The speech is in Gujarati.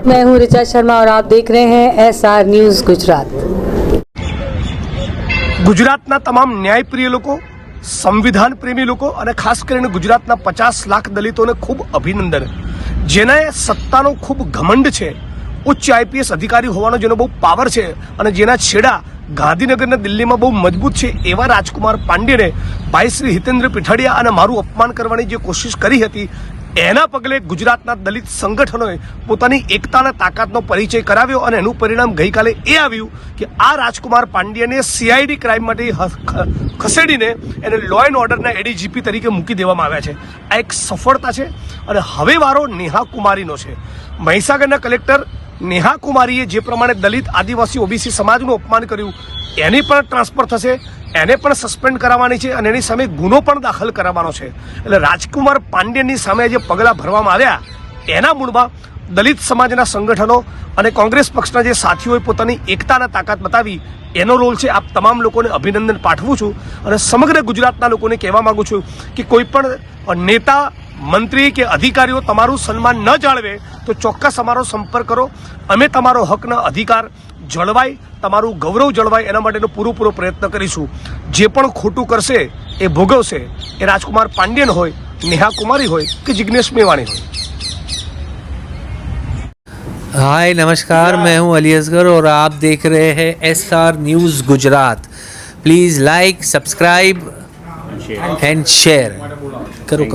मैं हूं ऋचा शर्मा और आप देख रहे हैं SR न्यूज़ गुजरात। ગુજરાતના તમામ ન્યાયપ્રિય લોકો, સંવિધાન પ્રેમી લોકો અને ખાસ કરીને ગુજરાતના 50 લાખ દલિતોને ખૂબ અભિનંદન, જેને સત્તાનો ખૂબ ઘમંડ છે, ઉચ્ચ આઈપીએસ અધિકારી હોવાનો જેનો બહુ પાવર છે અને જેના છેડા ગાંધીનગરના દિલ્હીમાં બહુ મજબૂત છે એવા રાજકુમાર પાંડેને ભાઈ શ્રી હિતેન્દ્ર પીઠાડિયા અને મારું અપમાન કરવાની જે કોશિશ કરી હતી એના પગલે ગુજરાતના દલિત સંગઠનોએ પોતાની એકતાના તાકાતનો પરિચય કરાવ્યો અને એનું પરિણામ ગઈકાલે એ આવ્યું કે આ રાજકુમાર પાંડેને CID ક્રાઇમ માટે ખસેડીને એને લો એન્ડ ઓર્ડરના ADGP તરીકે મૂકી દેવામાં આવ્યા છે। આ એક સફળતા છે અને હવે વારો નેહા કુમારીનો છે। મહીસાગરના કલેક્ટર નેહા કુમારીએ જે પ્રમાણે દલિત, આદિવાસી, OBC સમાજનું અપમાન કર્યું એની પણ ટ્રાન્સફર થશે, એને પણ સસ્પેન્ડ કરાવવાની છે અને એની સામે ગુનો પણ દાખલ કરાવવાનો છે। એટલે રાજકુમાર પાંડેની સામે જે પગલાં ભરવામાં આવ્યા એના મૂળમાં દલિત સમાજના સંગઠનો અને કોંગ્રેસ પક્ષના જે સાથીઓએ પોતાની એકતાના તાકાત બતાવી એનો રોલ છે। આપ તમામ લોકોને અભિનંદન પાઠવું છું અને સમગ્ર ગુજરાતના લોકોને કહેવા માગું છું કે કોઈ પણ નેતા, મંત્રી કે અધિકારીઓ તમારું સન્માન ન જાળવે તો ચોક્કસ અમારો સંપર્ક કરો। અમે તમારો હકના અધિકાર જળવાય, તમારું ગૌરવ જળવાય એના માટેનો પૂરો પ્રયત્ન કરીશું। જે પણ ખોટું કરશે એ ભોગવશે, એ રાજકુમાર પાંડેન હોય, નેહા કુમારી હોય કે જિગ્નેશ મેવાણી હોય। हाय नमस्कार, मैं हूं अली असगर और आप देख रहे हैं SR news Gujarat. Please like, subscribe and share करो।